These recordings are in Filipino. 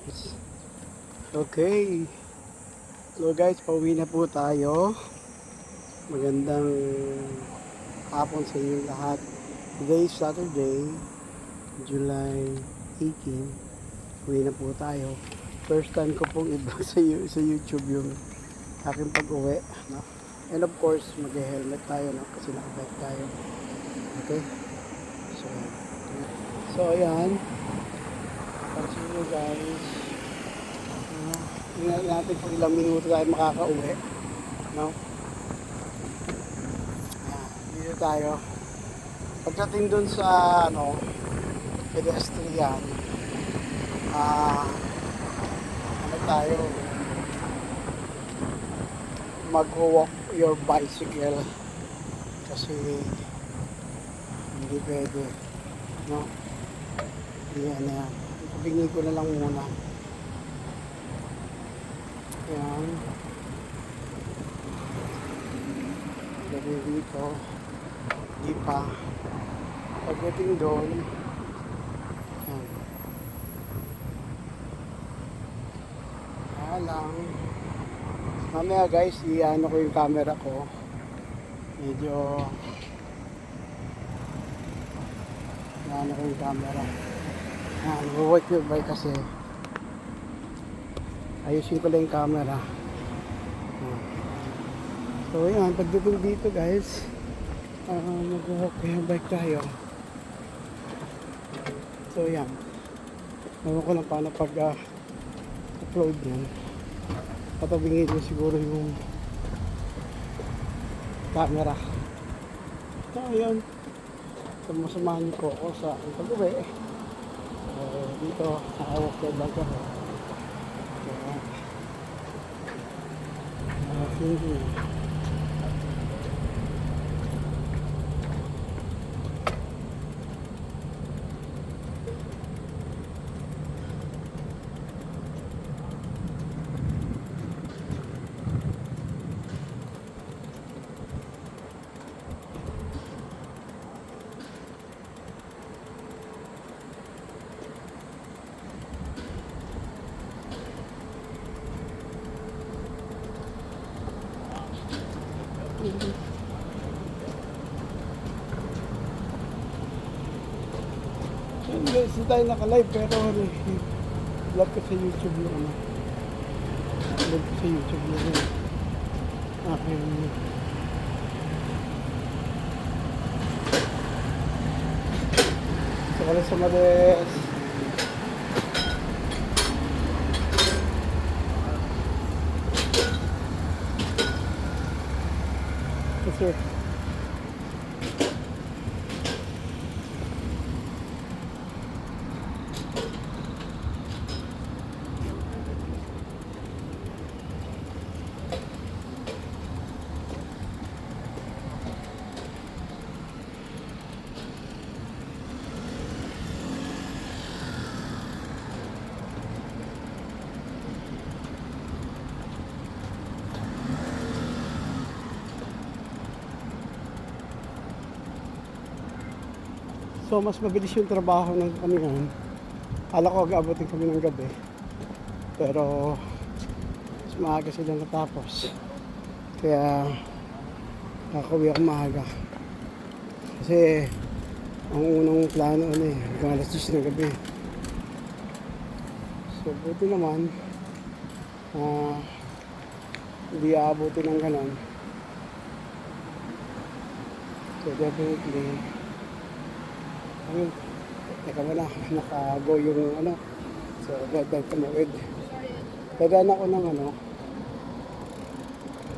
Okay. So guys, pauwi na po tayo. Magandang hapon sa inyo lahat. Today is Saturday, July 18. Uwi na po tayo. First time ko pong i-vlog sa YouTube yung aking pag-uwi. No? And of course, mag-helmet tayo, no? Kasi naka-bike tayo. Okay? So ayan. Pansin nyo guys. Tingnan natin kung ilang minuto tayo makakauwi. No? Dito tayo. Pagdating dun sa pedestrian, tayo mag-walk your bicycle kasi hindi pwede, no? Yan. Ipabingin ko na lang muna. Yan. Gabi dito. Di pa. Pagdating doon, yan. Lang. Mamaya guys, i-ano ko yung camera ko. Medyo i-ano ko yung camera. Work yung bike kasi ayusin ko lang yung camera. So yan, pagdating dito guys, mag-walk yung bike tayo. So yan, ewan ko lang paano pag upload yan. Patabingin ko siguro yung camera. So yun, sumasamahan niyo po ako sa pag-uwi. Dito nakawalk yung bike ako. Sige. Hindi tayo naka-live pero vlog ko sa YouTube yung vlog ko sa YouTube yung aking so wala sa mades kasi so mas mabilis yung trabaho ng kami ngayon. Akala koag-aabotin kami ng gabi. Pero mas maaga sila natapos. Kaya nakauwi ako maaga. Kasi ang unang plano hanggang alas 10 ng gabi. So buti naman hindi aabotin ng ganon. So definitely ayun, teka mo na, naka-go yung so dadaan tumawid. Dadaan ako ng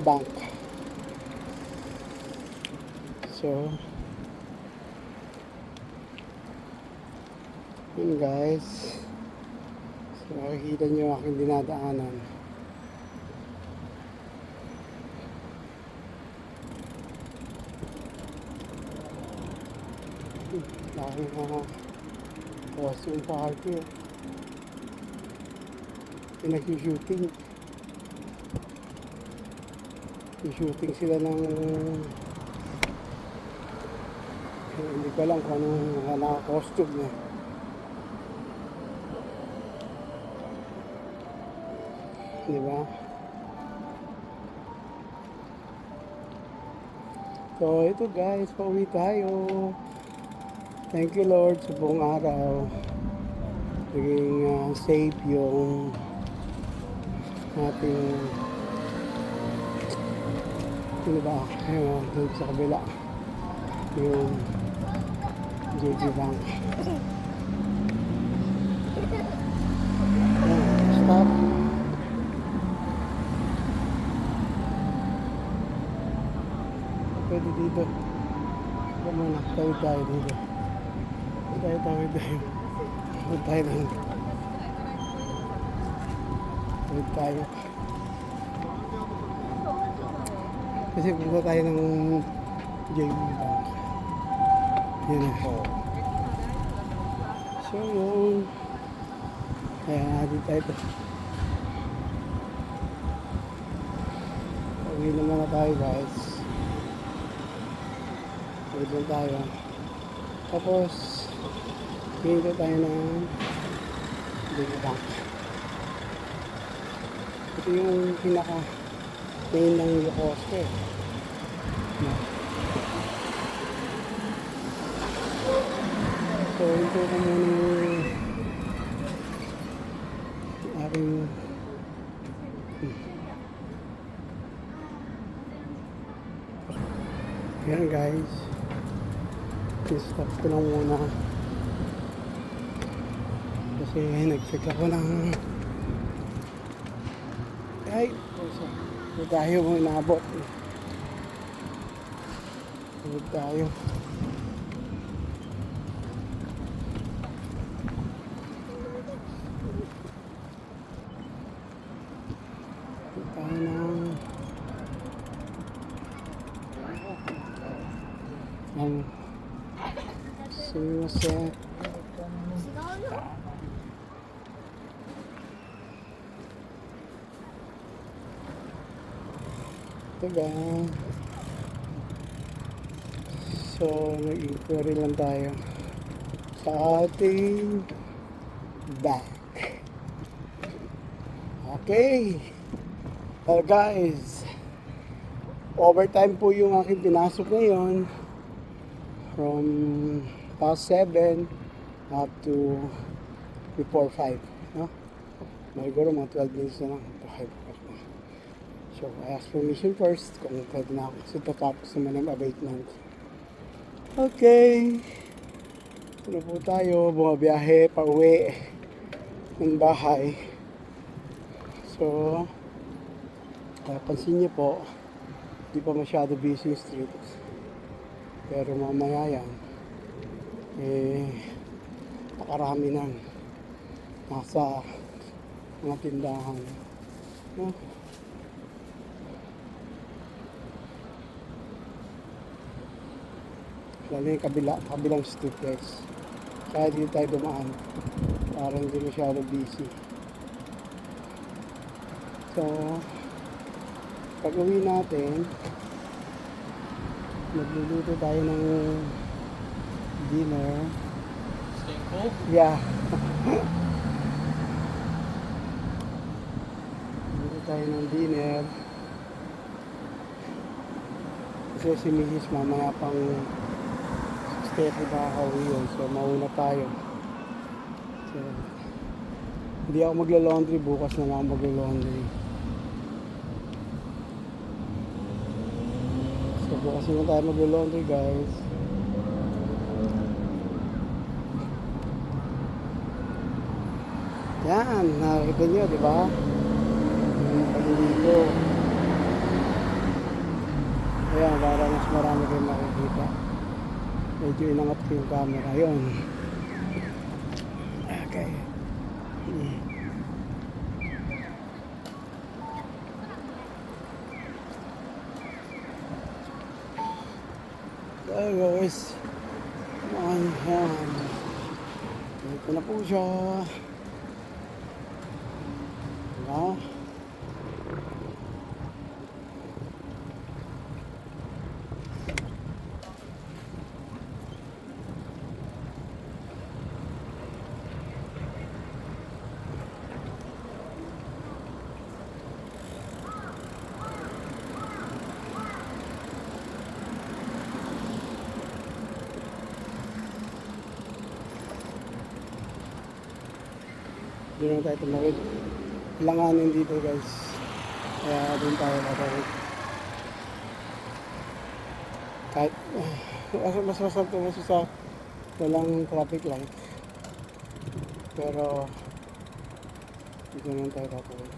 bank. So yun guys, so makikita nyo aking dinadaanan. Laking costume party. Pinag-shooting. I-shooting sila ng hindi ko alam kung anong naka-costume niya. Di ba? So, ito guys, pauwi tayo. Thank you Lord sa buong araw. Naging safe yung ating, ano ba, ayun, dun sa kabila. Yung JG Bank. Ayan, stop. Pwede dito. Ito muna, tawid tayo dito. Tawid tayo. Tawid tayo lang. Tawid tayo. Kasi punta tayo ng JB Bank. Yan na. So yun. Kaya dito tayo. Pauwi naman na tayo guys. Pauwi lang tayo. Tapos hinto tayo ng JB Bank. Ito yung pinaka main ng Yokosuka. So, ito ko muna yung aking yan guys. I-stop ko lang muna. Kasi nag-check ako ng ay, hindi tayo mo inabot. Hindi tayo. Sumimasen. Ito ba? So, nag-inquiry lang tayo sa ating back. Okay. Well guys, overtime po yung aking pinasok ngayon from past 7 up to before 5, no? Siguro mga 12 minutes na lang to 5 o'clock na. So I ask permission first kung pwede na ako kasi tatapos naman ang abatement. Okay, tulo po tayo, bumabiyahe pa uwi ng bahay. So pansin niyo po, di pa masyado busy street. Pero mamaya yan, nakarami nang nasa mga tindahan. No? Lalo yung kabilang street guys. Kaya dito tayo dumaan para hindi masyado busy. So, pag uwi natin, magluluto tayo ng dinner. Staying cool? Yeah. Magluluto tayo ng dinner. Kasi si Mrs. mamaya pang 6:30 nakakauwi yun. So, mauna tayo. So, hindi ako magla-laundry. Bukas na lang ako magla-laundry. So, bukas naman tayo magla-laundry guys. Yan, nakikita nyo, di ba? Yung pag-iligo. Ayan, para mas marami kayo makikita. Medyo inangat ko yung camera. Yun. Okay. There guys. Ayan. Ito na po siya. Diba? Doon na tayo tumawid. Langanin dito guys. Kaya doon tayo tatawid. Kahit mas masarap tumaso sa walang traffic light. Pero dito na tayo tatawid.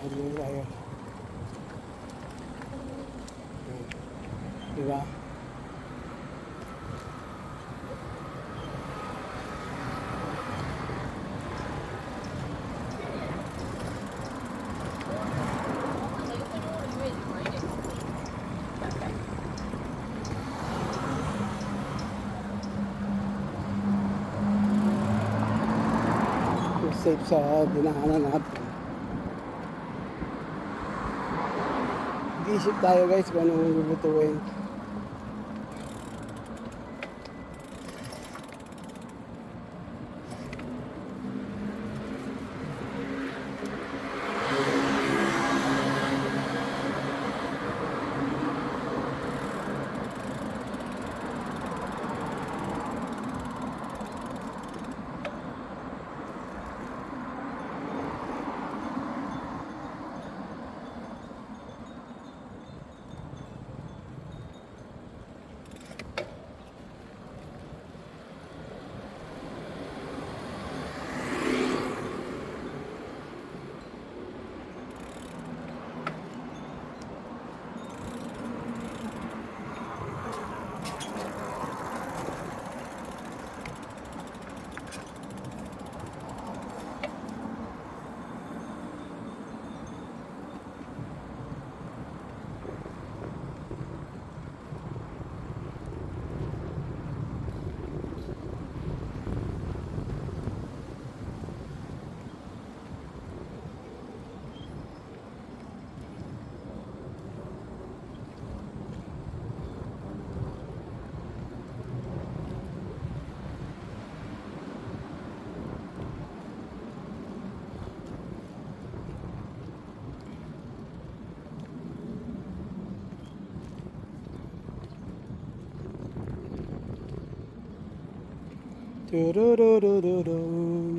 Ayun tayo. Diba? Safe sa dinaanan natin. Mag-iisip tayo guys kung anong lulutuin.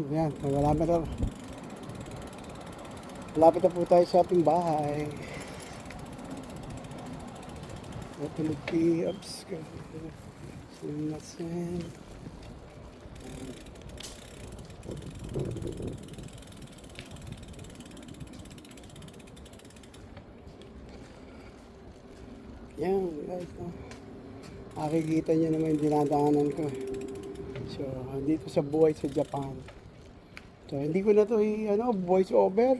Yan, malapit na po tayo sa ating bahay. Open the key, ups, sumimasen. Yan, guys, makikita nyo naman yung dinadaanan ko. So, dito sa buhay sa Japan. So, hindi ko na to voice over.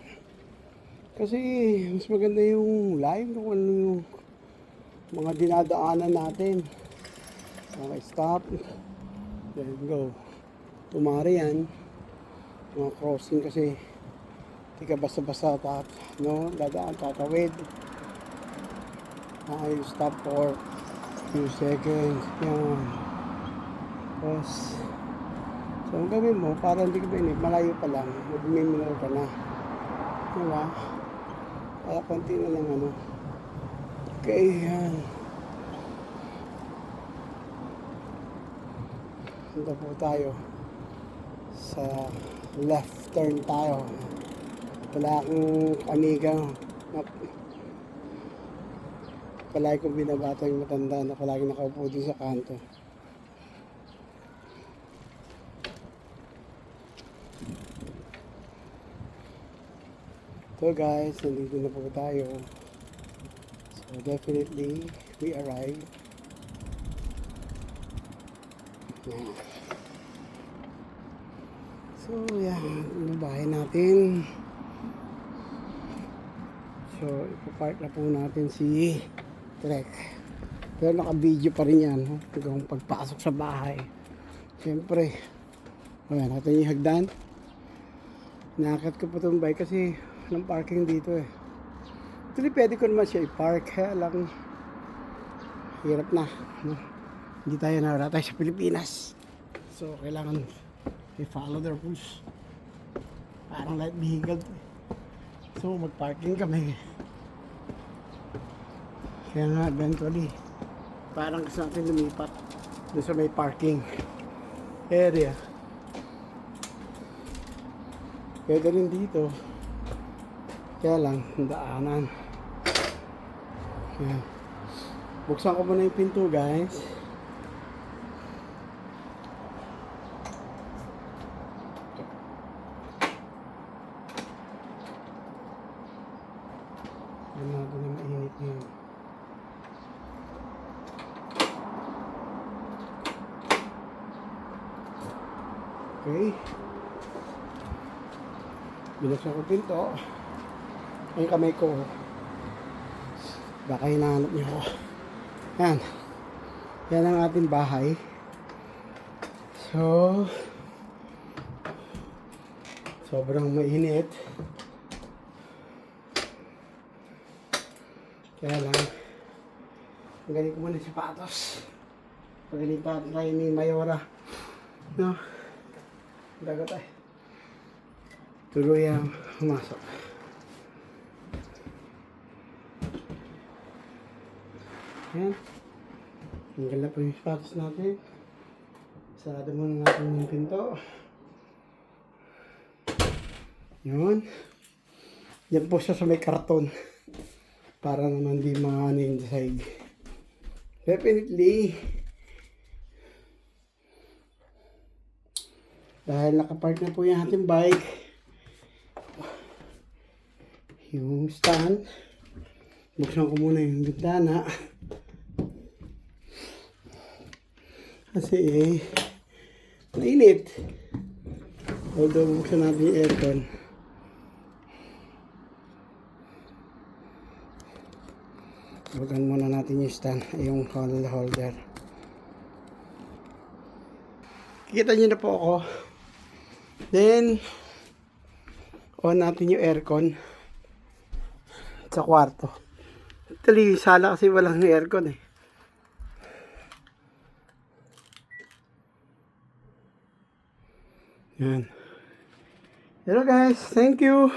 Kasi, mas maganda yung live kung ano yung mga dinadaanan natin. Okay, stop. Then go. Tumari yan. Mga crossing kasi hindi ka basta-basta dadaan, tatawid. You stop for few seconds. Yan. Tapos, so ang gawin mo, para hindi ka mainip, malayo pa lang, mag-minor ka na. Diba? Kaya konti na lang Okay, yan. Punta po tayo sa left turn tayo. Wala akong amiga. Palagi kong binabata yung matanda na palagi nakaupo din sa kanto. So guys, nandito na po tayo. So definitely, we arrived. Yan. So yan, yung bahay natin. So ipapark na po natin si Trek. Pero naka-video pa rin yan. Hanggang pagpasok sa bahay. Siyempre, ayan, natin yung hagdan. Nakakit ko po itong bike kasi ng parking dito eh. Actually, pwede ko naman siya i-park. Kaya lang, hirap na. Hindi tayo tayo sa Pilipinas. So, kailangan i-follow their rules. Parang light vehicle. So, mag-parking kami. Kaya nga, eventually, parang gusto natin lumipat doon sa may parking area. Pwede rin dito. Kaya lang, daanan. Yan. Buksan ko muna yung pinto, guys. Alam natin na mainit ngayon. Okay. Binuksan ko pinto. Ang kamay ko. Baka hinahanap niyo ako. Yan. Yan ang ating bahay. So, sobrang mainit. Kaya lang, galing ko muna yung sapatos. Pagaling pa tayo ni Mayora. No? Dagat tayo. Tuloy ang humasok. Ayan. Tinggal na po yung sapatos natin. Sarado muna natin yung pinto. Yun. Yan po siya sa may karton. Para naman di maano yung side. Definitely. Dahil nakapark na po yung ating bike. Yung stand. Buksan ko muna yung bintana. Kasi mainit. Although buksan natin yung aircon. Bukan muna natin yung stand, yung holder. Kikita nyo na po ako. Then, on natin yung aircon sa kwarto. Actually, sala kasi walang aircon eh. Yan. Hello guys, thank you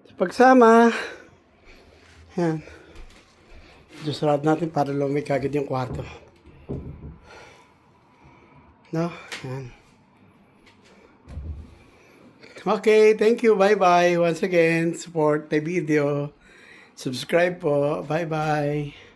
sa pagsama. Yan. Diyos rad natin para lumig agad yung kwarto. No? Yan. Okay, thank you. Bye-bye. Once again, support the video. Subscribe po. Bye-bye.